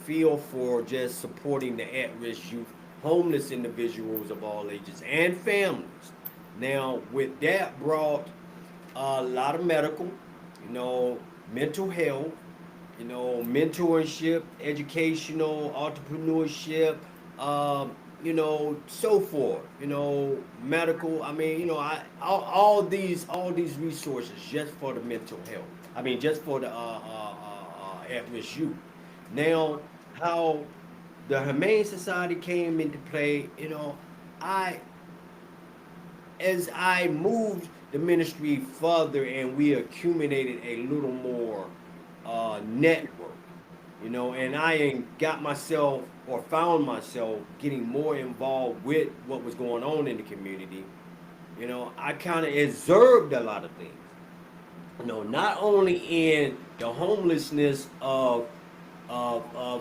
field for just supporting the at-risk youth, homeless individuals of all ages, and families. Now, with that brought a lot of medical, you know, mental health, mentorship, educational, entrepreneurship, so forth. Medical. I mean, all these resources just for the mental health. I mean, just for the at-risk youth. Now, how the Humane Society came into play, I as I moved the ministry further and we accumulated a little more network, and I got myself or found myself getting more involved with what was going on in the community. I kind of observed a lot of things. Not only in the homelessness of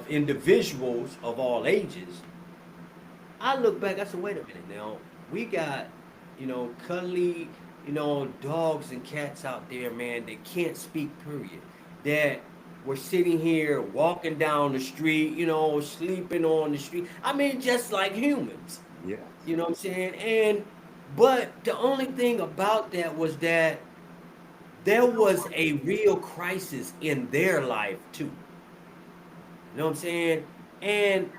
individuals of all ages. I look back, I said, wait a minute now. We got, cuddly, dogs and cats out there, man, that can't speak, period. That were sitting here, walking down the street, sleeping on the street. I mean, just like humans. Yes. You know what I'm saying? But the only thing about that was that there was a real crisis in their life, too. You know what I'm saying? And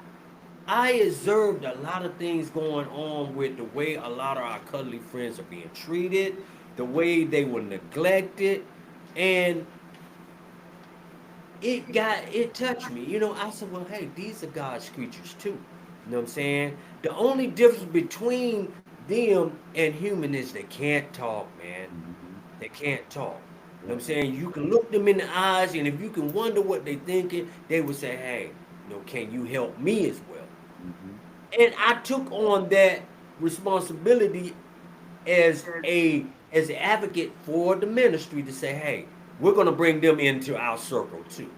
I observed a lot of things going on with the way a lot of our cuddly friends are being treated, the way they were neglected, and it touched me. I said, well, hey, these are God's creatures too. You know what I'm saying? The only difference between them and human is they can't talk, man. Mm-hmm. They can't talk. You know what I'm Right. saying? You can look them in the eyes, and if you can wonder what they're thinking, they would say, hey, can you help me as well? Mm-hmm. And I took on that responsibility as an advocate for the ministry to say, hey, we're gonna bring them into our circle too.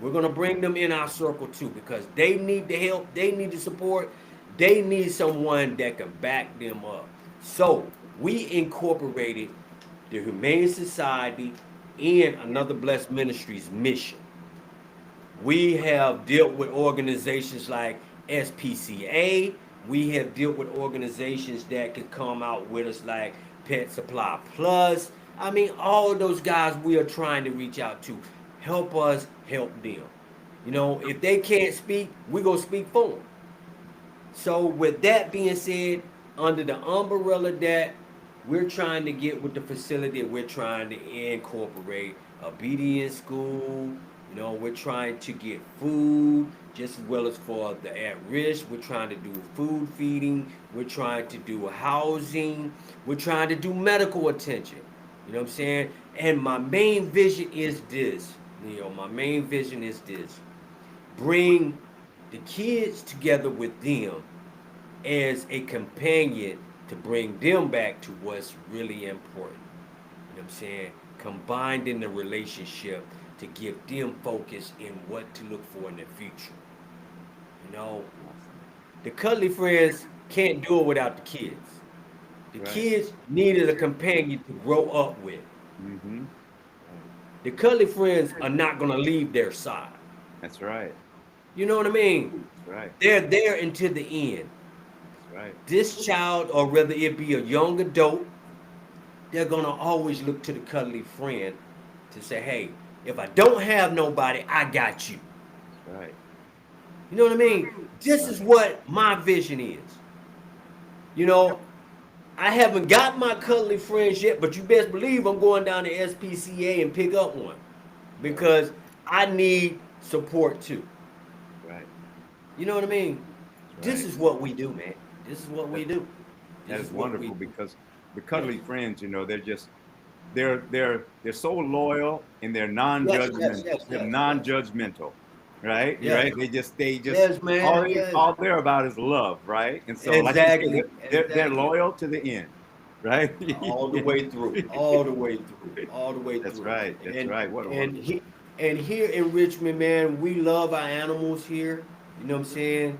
We're gonna bring them in our circle too because they need the help, they need the support, they need someone that can back them up. So we incorporated the Humane Society in Another Blessed Ministries mission. We have dealt with organizations like SPCA. We have dealt with organizations that can come out with us like Pet Supply Plus. I mean, all of those guys we are trying to reach out to. Help us help them. If they can't speak, we go speak for them. So with that being said, under the umbrella that we're trying to get with the facility, we're trying to incorporate obedience school. We're trying to get food just as well as for the at-risk. We're trying to do food feeding. We're trying to do housing. We're trying to do medical attention. You know what I'm saying? And my main vision is this, My main vision is this: bring the kids together with them as a companion to bring them back to what's really important. You know what I'm saying? Combined in the relationship to give them focus in what to look for in the future. You know, Awesome. the cuddly friends can't do it without the kids. The Right. kids needed a companion to grow up with. Mm-hmm. Right. The cuddly friends are not going to leave their side. That's right. You know what I mean? That's right. They're there until the end. That's right. This child, or whether it be a young adult, they're gonna always look to the cuddly friend to say, hey, if I don't have nobody, I got you. That's right. You know what I mean? This Right. is what my vision is. You know, I haven't got my cuddly friends yet, but you best believe I'm going down to SPCA and pick up one Right. because I need support too. Right. You know what I mean? That's This right. is what we do, man. This is what That, we do. that This is is what we wonderful do. because the Yes. cuddly friends, they're just they're so loyal and they're Yes, yes, yes, yes, yes. non-judgmental, right? You're Yes. right. They just Yes, man. Yes. all they're about is love, right? And so, like you said, Exactly. they're Exactly. loyal to the end, right? All the way through. All the way through. All the way That's through. right. That's And right. What a and wonderful. he and here in Richmond, man, we love our animals here. You know what I'm saying?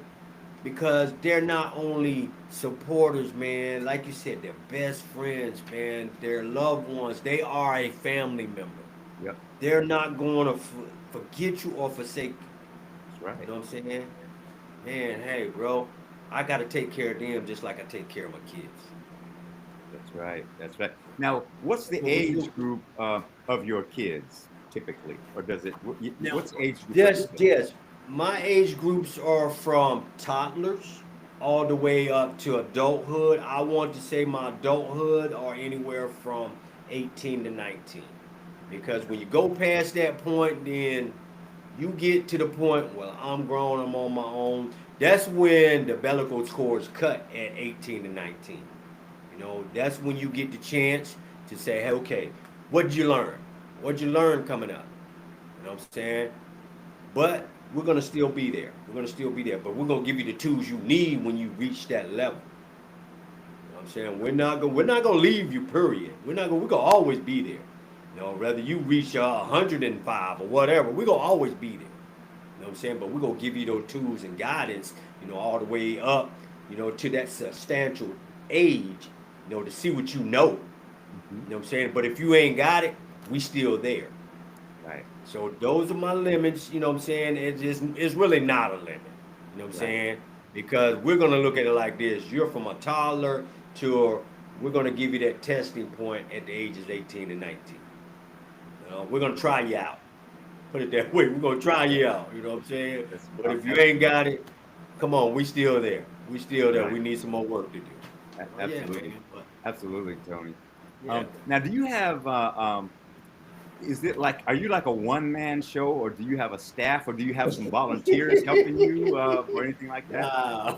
Because they're not only supporters, man, like you said, they're best friends, man. They're loved ones. They are a family member. Yep. They're not going to forget you or forsake you. That's You right. know what I'm saying? Man, hey, bro, I got to take care of them just like I take care of my kids. That's right. That's right. Now, what's That's the what we age do. group of your kids typically, or does it? Now, What's the age group of your yes, kids? yes. My age groups are from toddlers all the way up to adulthood. I want to say my adulthood are anywhere from 18 to 19. Because when you go past that point, then you get to the point, well, I'm grown, I'm on my own. That's when the bellical cord is cut at 18 to 19. That's when you get the chance to say, hey, okay, what did you learn? What did you learn coming up? You know what I'm saying? But we're gonna still be there. We're gonna still be there. But we're gonna give you the tools you need when you reach that level. You know what I'm saying? We're not gonna leave you, period. We're gonna always be there. Whether you reach 105 or whatever, we're gonna always be there. You know what I'm saying? But we're gonna give you those tools and guidance, all the way up, to that substantial age, to see what you know. Hmm. You know what I'm saying? But if you ain't got it, we still there. Right. So those are my limits, you know what I'm saying? It's really not a limit. You know what I'm Right. saying? Because we're gonna look at it like this. You're from a toddler to we're gonna give you that testing point at the ages 18 and 19. We're gonna try you out. Put it that way. We're gonna try you out. You know what I'm saying? That's But if you ain't absolutely. got it, come on, we still there. We still there. Right. We need some more work to do. Oh yeah, Absolutely. man. But Absolutely, Tony. yeah. Now, do you have, is it like, are you like a one-man show, or do you have a staff, or do you have some volunteers helping you, or anything like that? Nah.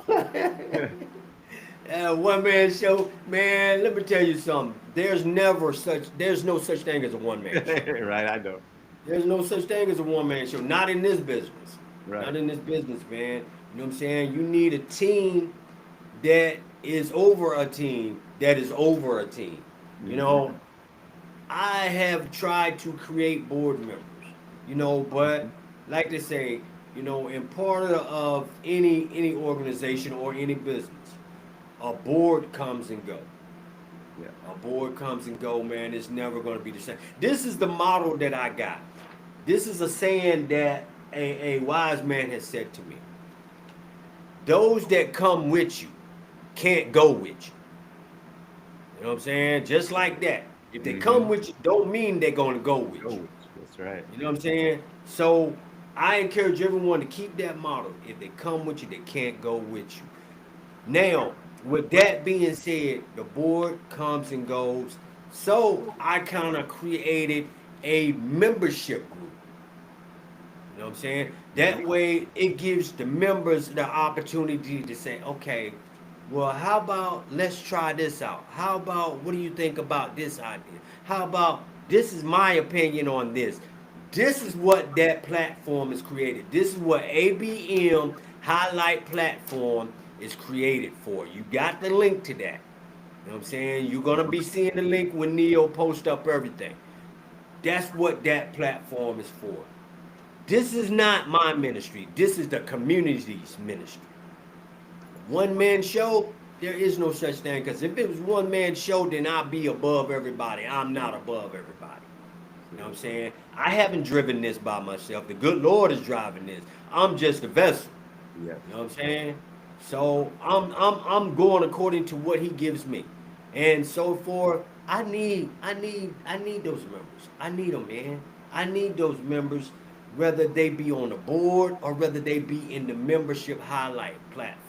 One man show, man. Let me tell you something. There's no such thing as a one man show. Right, I know. There's no such thing as a one man show. Not in this business. Right. Not in this business, man. You know what I'm saying? You need a team that is over a team that is over a team. You Hmm. know, I have tried to create board members, but like they say, in part of any organization or any business, a board comes and go. Yeah. A board comes and go, man. It's never going to be the same. This is the model that I got. This is a saying that a wise man has said to me. Those that come with you can't go with you. You know what I'm saying? Just like that. If they come Hmm. with you, don't mean they're going to go with Oh, you. that's right. You know what I'm saying? So I encourage everyone to keep that model. If they come with you, they can't go with you. Now, with that being said, the board comes and goes. So I kind of created a membership group. You know what I'm saying? Yeah. That way it gives the members the opportunity to say, okay, well, how about let's try this out? How about what do you think about this idea? How about this is my opinion on this? This is what that platform is created. This is what ABM Highlight Platform is created for. You got the link to that. You know what I'm saying? You're gonna be seeing the link when Neo post up everything. That's what that platform is for. This is not my ministry. This is the community's ministry. One man show, there is no such thing. Because if it was one man show, then I'd be above everybody. I'm not above everybody. You know what I'm saying? I haven't driven this by myself. The good Lord is driving this. I'm just a vessel. Yes. You know what I'm saying? So I'm going according to what He gives me, and so forth. I need those members. I need them, man. I need those members, whether they be on the board or whether they be in the membership highlight platform.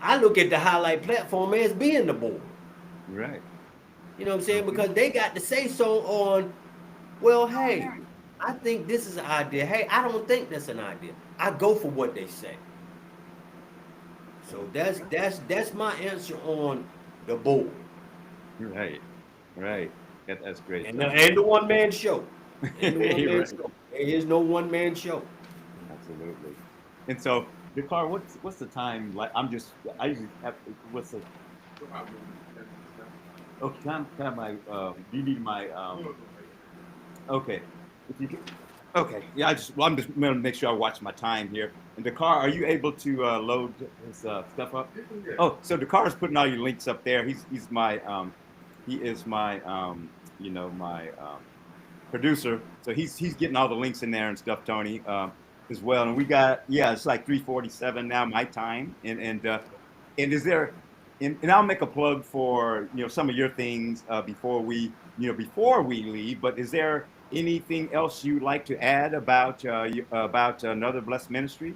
I look at the highlight platform as being the board. Right. You know what I'm saying? Mhm. Because they got to say so on. Well, hey, I think this is an idea. Hey, I don't think that's an idea. I go for what they say. So that's my answer on the board Right. Right. That's great, and Tony. the one man show. And the one man Right. show. There is no one man show. Absolutely. And so, the car, what's the time like? I usually have, what's the, okay, can I have my, do you need my, okay. If you, okay, yeah, I'm just gonna make sure I watch my time here. And the car, are you able to load his stuff up? Oh, so the car is putting all your links up there. He's my, he is my, my producer. So he's getting all the links in there and stuff, Tony, as well. And we got, yeah, it's like 3:47 now my time. And is there, and I'll make a plug for some of your things before we leave. But is there anything else you'd like to add about another blessed ministry?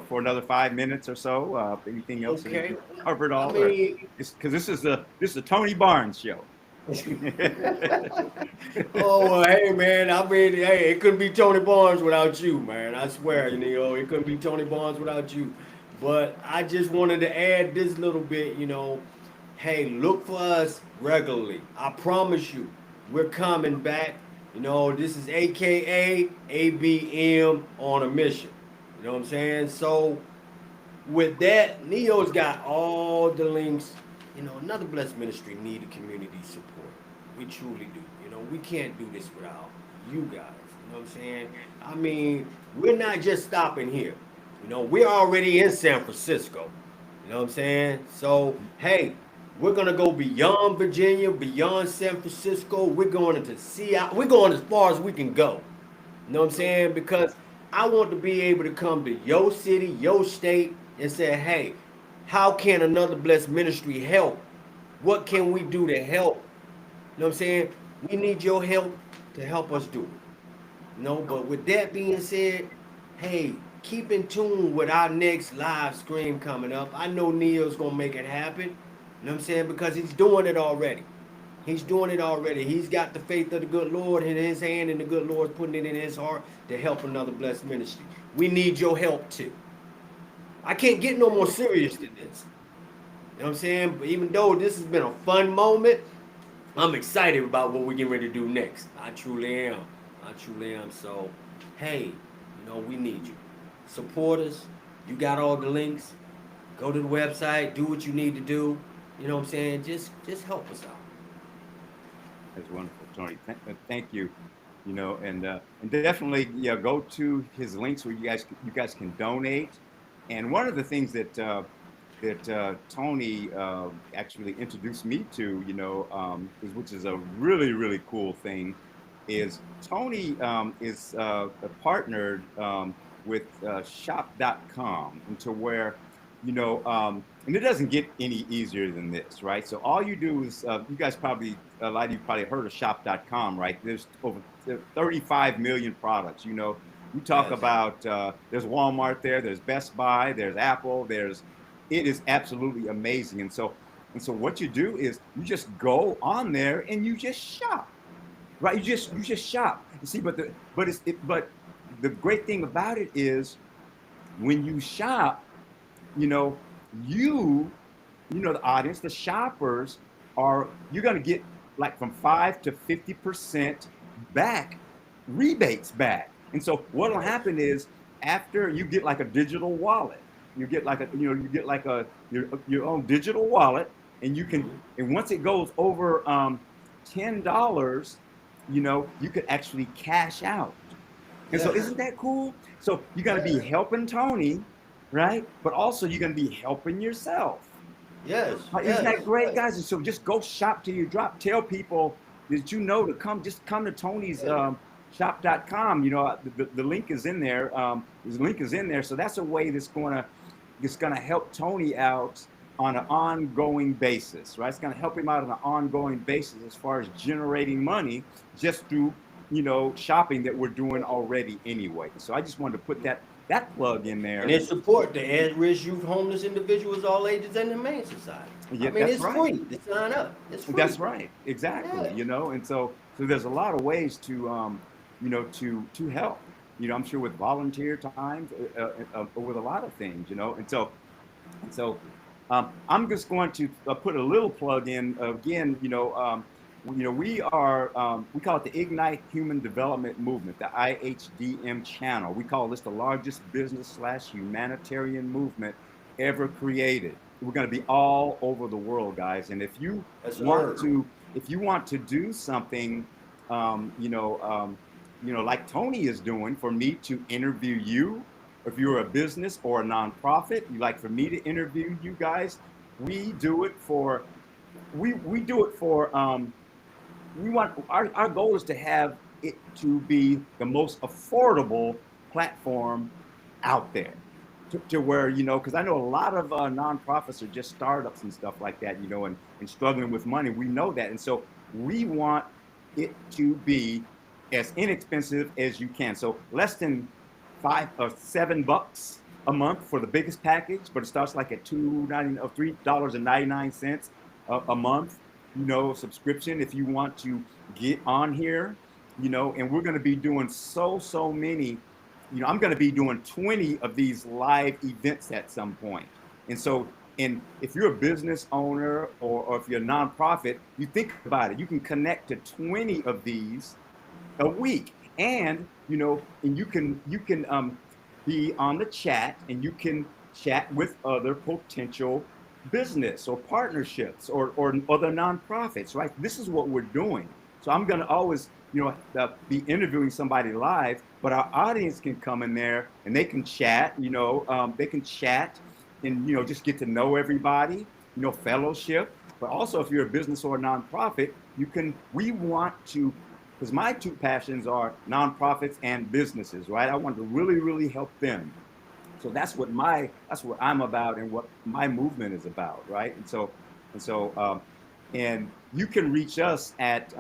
For another 5 minutes or so. Anything else that Okay. we covered I all, or mean, because this is a Tony Barnes show. oh well, hey man. I mean, hey, it couldn't be Tony Barnes without you, man. I swear, it couldn't be Tony Barnes without you. But I just wanted to add this little bit, Hey, look for us regularly. I promise you, we're coming back. This is AKA ABM on a mission. You know what I'm saying? So with that, Neo's got all the links. Another blessed ministry need a community support. We truly do. We can't do this without you guys. You know what I'm saying? I mean, we're not just stopping here. We're already in San Francisco. You know what I'm saying? So, hey, we're gonna go beyond Virginia, beyond San Francisco. We're going into Seattle. We're going as far as we can go. You know what I'm saying? Because I want to be able to come to your city, your state, and say, hey, how can another blessed ministry help? What can we do to help? You know what I'm saying? We need your help to help us do it. But with that being said, hey, keep in tune with our next live stream coming up. I know Neil's gonna make it happen. You know what I'm saying? Because he's doing it already. He's doing it already. He's got the faith of the good Lord in his hand, and the good Lord's putting it in his heart to help another blessed ministry. We need your help too. I can't get no more serious than this. You know what I'm saying? But even though this has been a fun moment, I'm excited about what we're getting ready to do next. I truly am. I truly am. So, hey, we need you. Support us. You got all the links. Go to the website. Do what you need to do. You know what I'm saying? Just help us out. That's wonderful, Tony. Thank you. And definitely, yeah, go to his links where you guys can donate. And one of the things that Tony actually introduced me to, which is a really really cool thing, is Tony is partnered with shop.com, and to where and it doesn't get any easier than this, right? So all you do is you guys probably, a lot of you probably heard of shop.com, right? There's over 35 million products. You talk Yes. about there's Walmart there, there's Best Buy, there's Apple, it is absolutely amazing. And so what you do is you just go on there and you just shop, right? You just shop. You see, but the great thing about it is when you shop, you know, the audience, the shoppers you're going to get like from 5 to 50% back, rebates back. And so what will happen is after you get like a digital wallet, you get like your own digital wallet, and and once it goes over $10, you could actually cash out. And so Yes. isn't that cool? So you're going to be helping Tony, right? But also you're going to be helping yourself. Yes. Isn't Yes. that great, Yes. guys? And so just go shop till you drop. Tell people that to come to Tony's shop.com. The link is in there. The link is in there. So that's a way that's gonna help Tony out on an ongoing basis, right? It's gonna help him out on an ongoing basis as far as generating money just through shopping that we're doing already anyway. So I just wanted to put that plug in And there. it support the at-risk youth, homeless individuals, all ages, and the Humane Society. I Yeah, mean, that's it's right. free to sign up. It's free. That's right. Exactly. Yeah. And so there's a lot of ways to to help. I'm sure with volunteer time, with a lot of things. And so I'm just going to put a little plug in again. We call it the Ignite Human Development Movement, the IHDM channel. We call this the largest business/humanitarian movement ever created. We're going to be all over the world, guys. And That's want heard. to, if you want to do something, like Tony is doing, for me to interview you, if you're a business or a nonprofit, you like for me to interview you guys, we do it for, we do it for, we want, our goal is to have it to be the most affordable platform out there, to where, because I know a lot of nonprofits are just startups and stuff like that, and struggling with money. We know that. And so we want it to be as inexpensive as you can. So less than $7 a month for the biggest package, but it starts like at $3.99 a month, subscription if you want to get on here, and we're going to be doing so many. I'm going to be doing 20 of these live events at some point. And if you're a business owner, or if you're a nonprofit, you think about it, you can connect to 20 of these a week. And you can be on the chat, and you can chat with other potential business or partnerships, or other nonprofits, right? This is what we're doing. So I'm going to always be interviewing somebody live, but our audience can come in there and they can chat. They can chat and just get to know everybody, fellowship. But also, if you're a business or a nonprofit, we want to, because my two passions are nonprofits and businesses, right? I want to really really help them. So that's what I'm about, and what my movement is about, right? And you can reach us at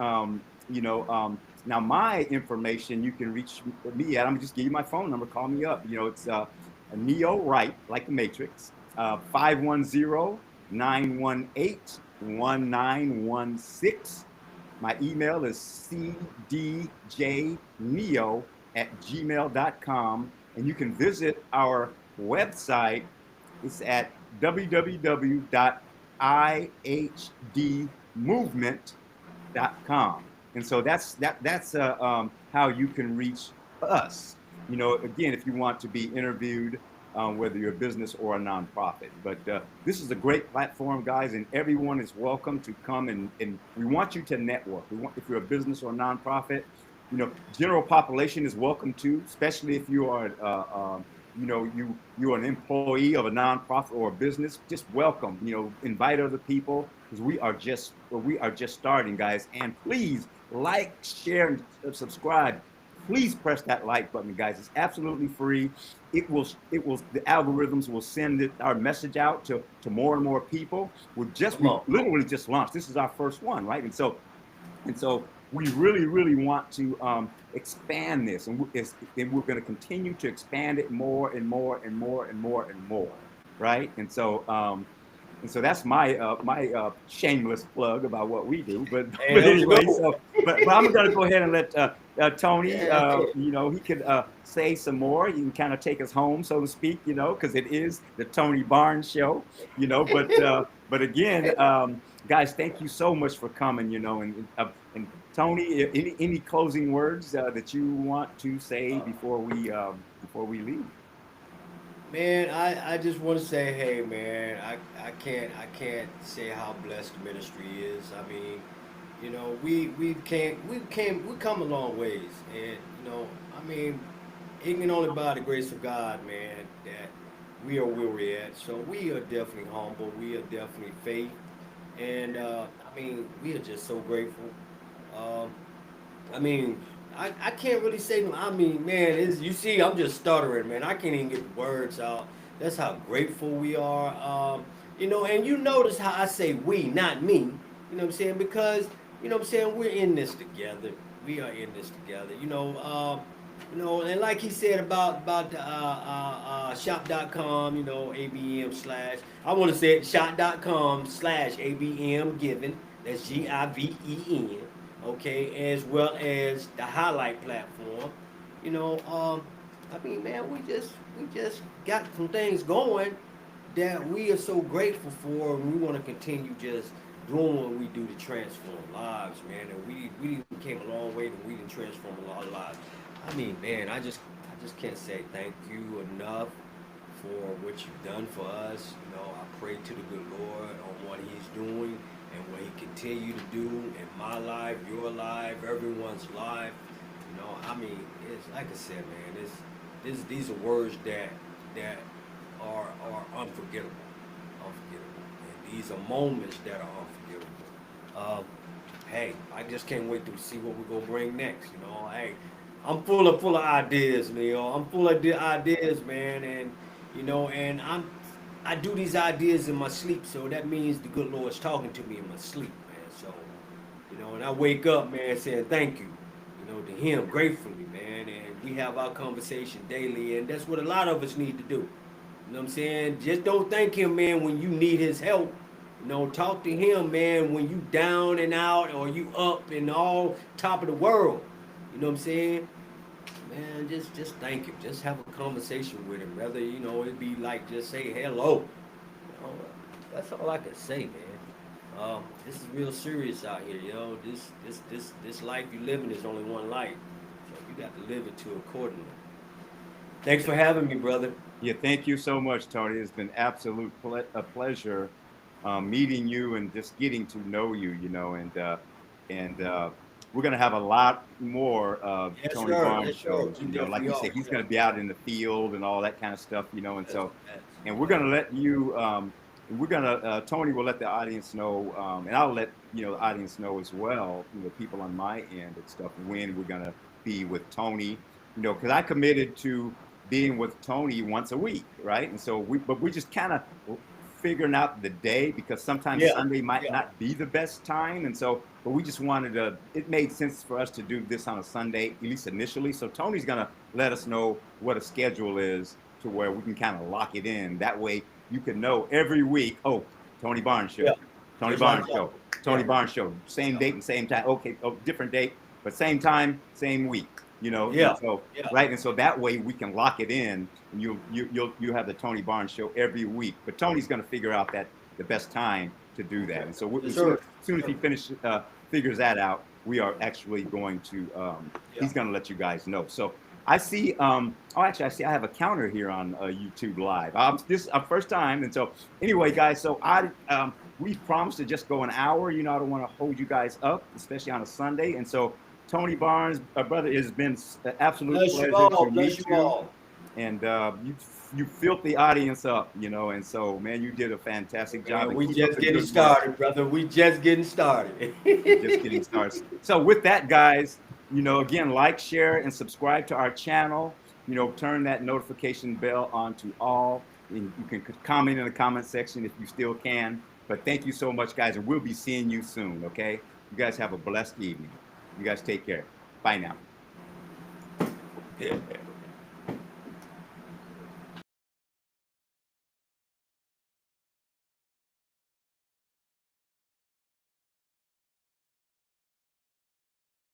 Now, my information, you can reach me at, I'm gonna just give you my phone number, call me up. It's Neo Wright, like the Matrix, 510-918-1916. My email is cdjneo@gmail.com. And you can visit our website. It's at www.ihdmovement.com. And so that's how you can reach us. Again, if you want to be interviewed, whether you're a business or a nonprofit. But this is a great platform, guys, and everyone is welcome to come and we want you to network. If you're a business or a nonprofit, general population is welcome too, especially if you are you're an employee of a nonprofit or a business. Just welcome, invite other people, because we are just starting, guys. And please like, share, and subscribe. Please press that like button, guys. It's absolutely free. The algorithms will send our message out to more and more people. We literally just launched. This is our first one, right? And so we really, really want to expand this, and we're going to continue to expand it more and more and more and more and more, right? And so that's my shameless plug about what we do. But anyway, but I'm going to go ahead and let Tony, he could say some more. You can kind of take us home, so to speak, because it is the Tony Barnes Show, but again, guys, thank you so much for coming, and Tony, any closing words that you want to say before we leave? Man, I just want to say, hey, man, I can't say how blessed the ministry is. I mean, we come a long ways, and I mean, it can only by the grace of God, man, that we are where we're at. So we are definitely humble. We are definitely faith, and I mean, we are just so grateful. Um, I mean, I can't really say no. I mean, man, you see, I'm just stuttering, man. I can't even get the words out. That's how grateful we are. And you notice how I say we, not me. You know what I'm saying? Because, what I'm saying, we're in this together. We are in this together. And like he said about the shop.com, ABM slash, I want to say it, shop.com slash ABM given. That's GIVEN, okay, as well as the Highlight Platform. I mean, man, we just got some things going that we are so grateful for, and we want to continue just doing what we do to transform lives, man. And we came a long way, and we didn't transform a lot of lives. I mean, man, I just can't say thank you enough for what you've done for us. I pray to the good Lord on what He's doing and what He continue to do in my life, your life, everyone's life. I mean, it's like I said, man. These are words that are unforgettable, and these are moments that are unforgettable. Um, hey, I just can't wait to see what we're gonna bring next. Hey, I'm full of ideas, Neil. I'm full of ideas, man, and I do these ideas in my sleep, so that means the good Lord's talking to me in my sleep, man. So, and I wake up, man, saying thank you, to Him gratefully, man, and we have our conversation daily, and that's what a lot of us need to do. You know what I'm saying? Just don't thank Him, man, when you need His help. Talk to Him, man, when you down and out or you up and all top of the world. You know what I'm saying? Man, just thank Him. Just have a conversation with Him. Rather, it be like just say hello. You know, that's all I can say, man. This is real serious out here, This life you living is only one life, so you got to live it to accordingly. Thanks for having me, brother. Yeah, thank you so much, Tony. It's been a pleasure meeting you and just getting to know you, and we're going to have a lot more Yes, Tony sir. Barnes Yes, sir. shows, We like definitely you are. said, We he's going to definitely be are. out in the field and all that kind of stuff, and That's, so, that's, and we're going to let you, Tony will let the audience know, and I'll let, the audience know as well, people on my end and stuff, when we're going to be with Tony, because I committed to being with Tony once a week, right? And so but we just kind of figuring out the day because sometimes Yeah, Sunday might yeah, not be the best time. And so, but we just wanted to, it made sense for us to do this on a Sunday, at least initially. So Tony's going to let us know what a schedule is to where we can kind of lock it in. That way you can know every week, oh, Tony Barnes yeah. show, Tony Just like Barnes that. show, Tony Yeah, Barnes show, same yeah, date and same time. Okay, oh, different date, but same time, same week, and yeah, so, yeah. right. And so that way we can lock it in and you'll have the Tony Barnes show every week, but Tony's going to figure out that the best time to do that. And so Yes, as soon as, sir. soon as he figures that out, we are actually going to, Yeah. he's going to let you guys know. So I see, oh, actually, I see I have a counter here on YouTube Live. This is our first time. And so anyway, guys, so we promised to just go an hour. I don't want to hold you guys up, especially on a Sunday. And so Tony Barnes, brother, it has been an absolute Bless you pleasure all. to Bless meet you you. all. And you filled the audience up, and so, man, you did a fantastic job, Man, and we keep up just the getting good work. started, brother. We just getting started. We're just getting started. So with that, guys, again, like, share, and subscribe to our channel. Turn that notification bell on to all. And you can comment in the comment section if you still can. But thank you so much, guys, and we'll be seeing you soon, okay? You guys have a blessed evening. You guys take care. Bye now. Yeah.